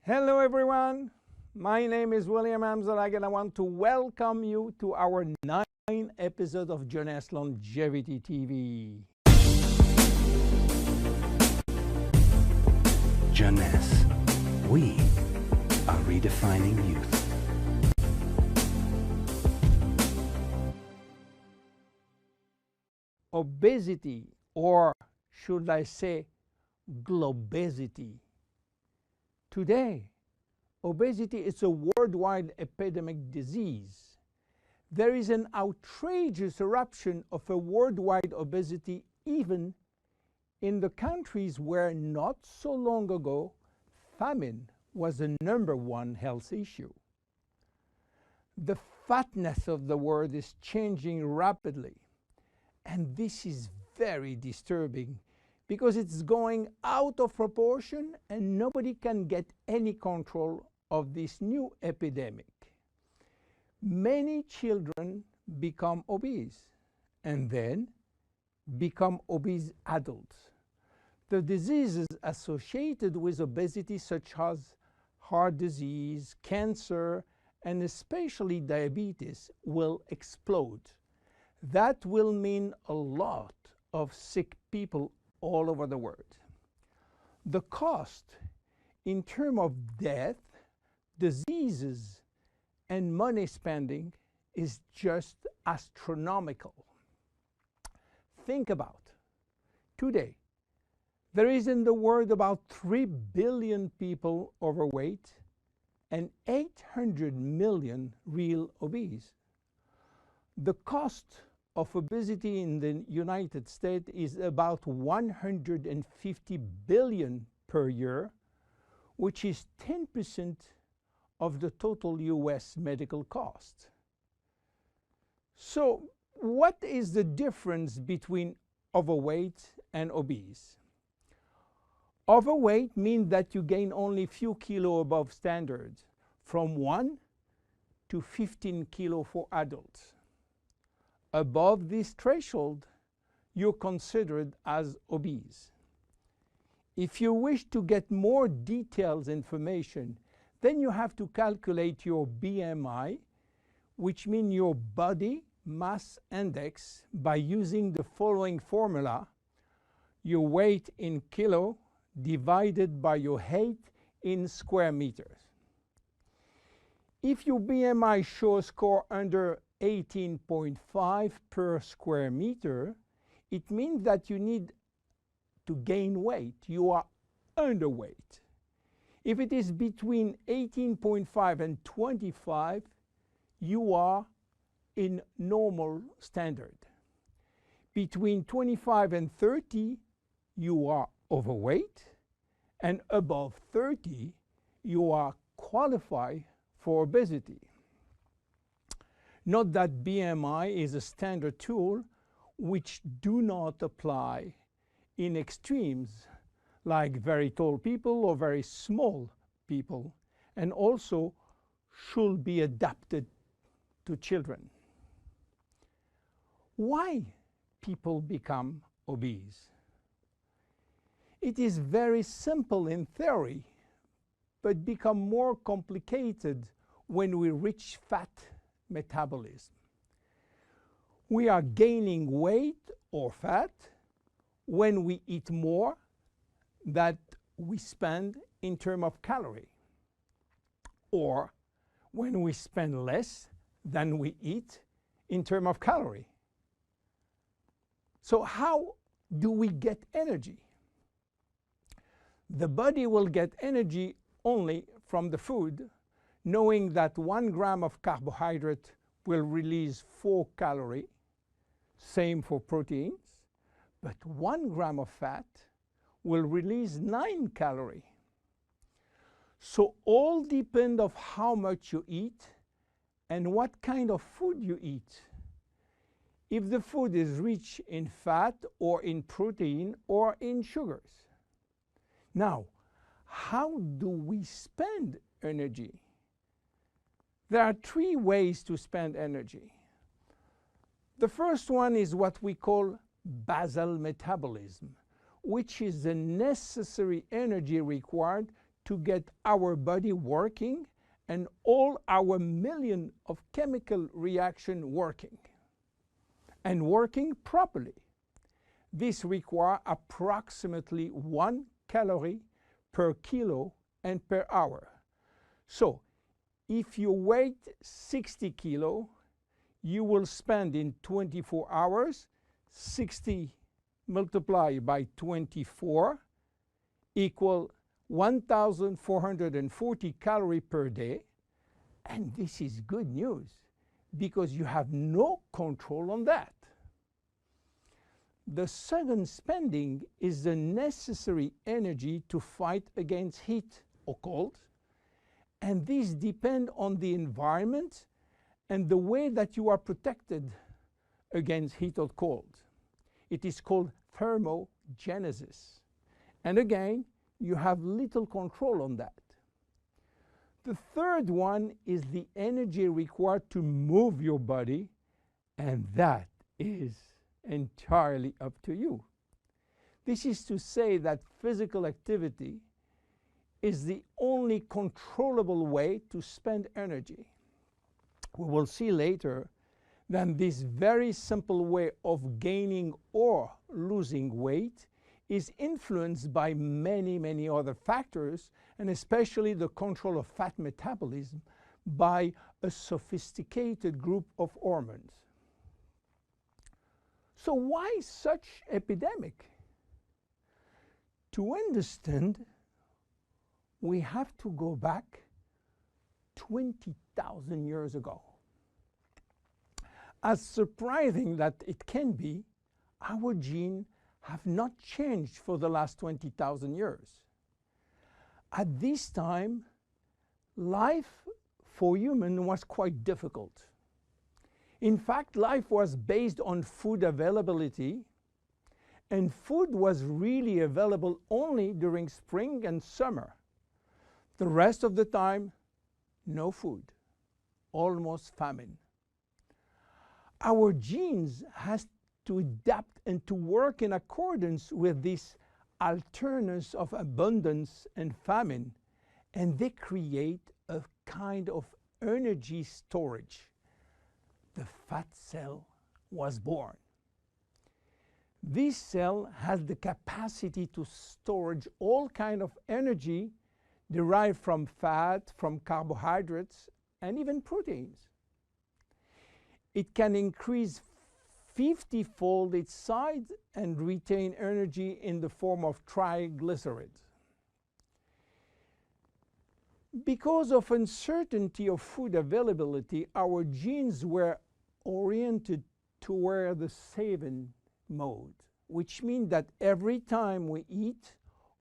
Hello everyone, my name is William Amzalag and I want to welcome you to our 9th episode of Jeunesse Longevity TV. Jeunesse, we are redefining youth. Obesity, or should I say globesity. Today, obesity is a worldwide epidemic disease. There is an outrageous eruption of a worldwide obesity even in the countries where not so long ago famine was the #1 health issue. The fatness of the world is changing rapidly, and this is very disturbing because it's going out of proportion and nobody can get any control of this new epidemic. Many children become obese and then become obese adults. The diseases associated with obesity, such as heart disease, cancer, and especially diabetes, will explode. That will mean a lot of sick people all over the world. The cost in terms of death, diseases, and money spending is just astronomical. Think about today, there is in the world about 3 billion people overweight and 800 million real obese. The cost of obesity in the United States is about 150 billion per year, which is 10% of the total US medical cost. So what is the difference between overweight and obese? Overweight means that you gain only few kilos above standard, from 1 to 15 kilos for adults. Above this threshold, you're considered as obese. If you wish to get more detailed information, then you have to calculate your BMI, which means your body mass index, by using the following formula: your weight in kilo divided by your height in square meters. If your BMI shows score under 18.5 per square meter, it means that you need to gain weight. You are underweight. If it is between 18.5 and 25, you are in normal standard. Between 25 and 30, you are overweight, and above 30, you are qualified for obesity. Note that BMI is a standard tool which do not apply in extremes like very tall people or very small people, and also should be adapted to children. Why people become obese? It is very simple in theory, but become more complicated when we reach fat metabolism. We are gaining weight or fat when we eat more than we spend in terms of calorie, or when we spend less than we eat in terms of calorie. So how do we get energy? The body will get energy only from the food, knowing that 1 gram of carbohydrate will release 4 calories, same for proteins, but 1 gram of fat will release 9 calories. So all depend on how much you eat and what kind of food you eat. If the food is rich in fat or in protein or in sugars. Now, how do we spend energy? There are 3 ways to spend energy. The first one is what we call basal metabolism, which is the necessary energy required to to get our body working and all our million of chemical reaction working and working properly. This requires approximately 1 calorie per kilo and per hour. So if you weigh 60 kilo, you will spend in 24 hours 60 multiplied by 24 equal 1,440 calories per day. And this is good news because you have no control on that. The second spending is the necessary energy to fight against heat or cold. And these depend on the environment and the way that you are protected against heat or cold. It is called thermogenesis. And again, you have little control on that. The third one is the energy required to move your body, and that is entirely up to you. This is to say that physical activity is the only controllable way to spend energy. We will see later that this very simple way of gaining or losing weight is influenced by many, many other factors, and especially the control of fat metabolism by a sophisticated group of hormones. So why such epidemic? To understand, we have to go back 20,000 years ago. As surprising that it can be, our genes have not changed for the last 20,000 years. At this time, life for humans was quite difficult. In fact, life was based on food availability, and food was really available only during spring and summer. The rest of the time, no food, almost famine. Our genes has to adapt and to work in accordance with this alternance of abundance and famine, and they create a kind of energy storage. The fat cell was born. This cell has the capacity to store all kinds of energy derived from fat, from carbohydrates, and even proteins. It can increase 50-fold its size and retain energy in the form of triglycerides. Because of uncertainty of food availability, our genes were oriented toward the saving mode, which means that every time we eat,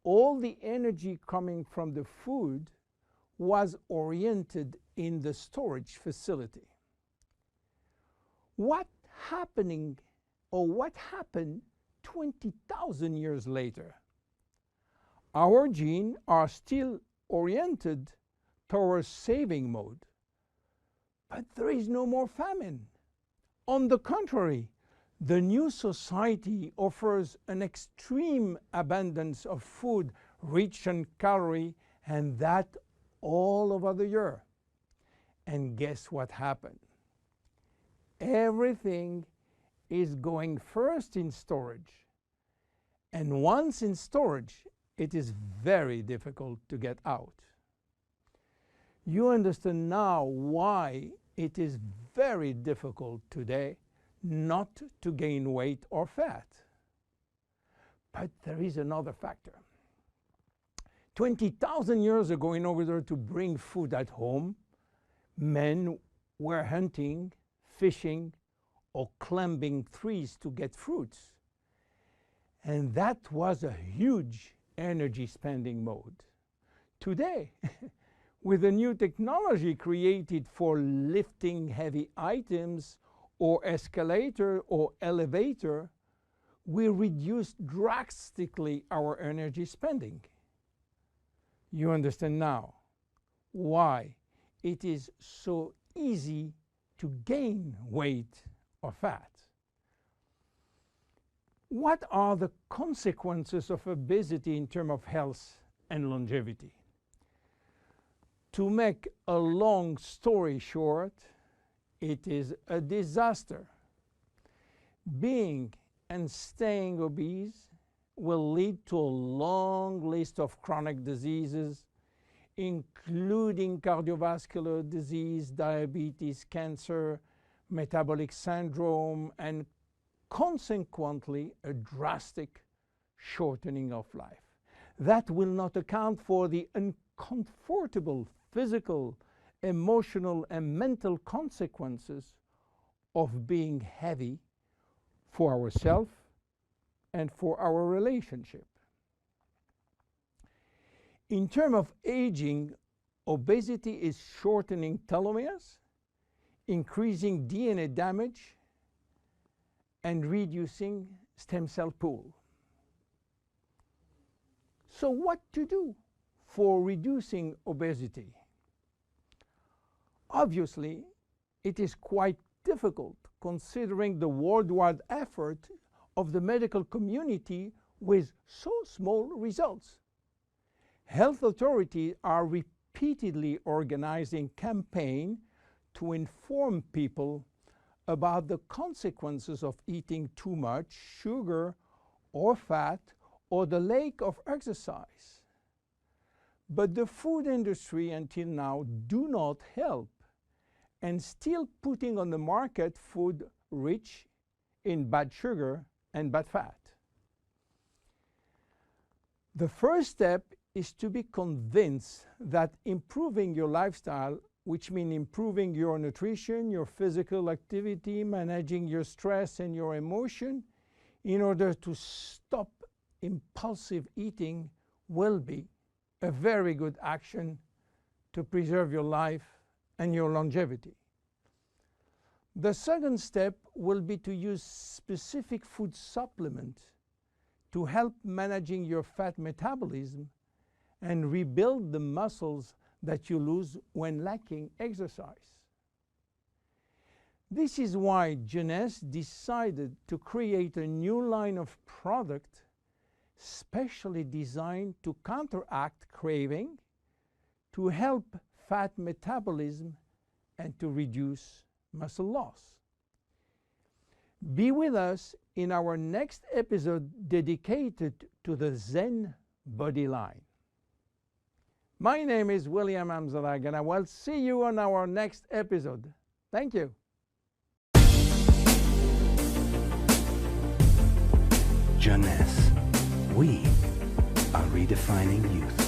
all the energy coming from the food was oriented in the storage facility. What happened 20,000 years later? Our genes are still oriented towards saving mode, but there is no more famine. On the contrary, the new society offers an extreme abundance of food rich in calories, and that all over the year. And guess what happened? Everything is going first in storage. And once in storage, it is very difficult to get out. You understand now why it is very difficult today not to gain weight or fat. But there is another factor. 20,000 years ago, in order to bring food at home, men were hunting, fishing, or climbing trees to get fruits. And that was a huge energy spending mode. Today, with a new technology created for lifting heavy items or escalator or elevator, we reduce drastically our energy spending. You understand now why it is so easy to gain weight or fat. What are the consequences of obesity in terms of health and longevity? To make a long story short, it is a disaster. Being and staying obese will lead to a long list of chronic diseases, including cardiovascular disease, diabetes, cancer, metabolic syndrome, and consequently a drastic shortening of life. That will not account for the uncomfortable physical, emotional, and mental consequences of being heavy for ourselves and for our relationship. In terms of aging, obesity is shortening telomeres, increasing DNA damage, and reducing stem cell pool. So what to do for reducing obesity? Obviously, it is quite difficult considering the worldwide effort of the medical community with so small results. Health authorities are repeatedly organizing campaigns to inform people about the consequences of eating too much sugar or fat or the lack of exercise. But the food industry until now do not help and still putting on the market food rich in bad sugar and bad fat. The first step is to be convinced that improving your lifestyle, which means improving your nutrition, your physical activity, managing your stress and your emotion, in order to stop impulsive eating, will be a very good action to preserve your life and your longevity. The second step will be to use specific food supplements to help managing your fat metabolism and rebuild the muscles that you lose when lacking exercise. This is why Jeunesse decided to create a new line of product specially designed to counteract craving, to help fat metabolism, and to reduce muscle loss. Be with us in our next episode dedicated to the Zen Body line. My name is William Amzalag, and I will see you on our next episode. Thank you. Jeunesse. We are redefining youth.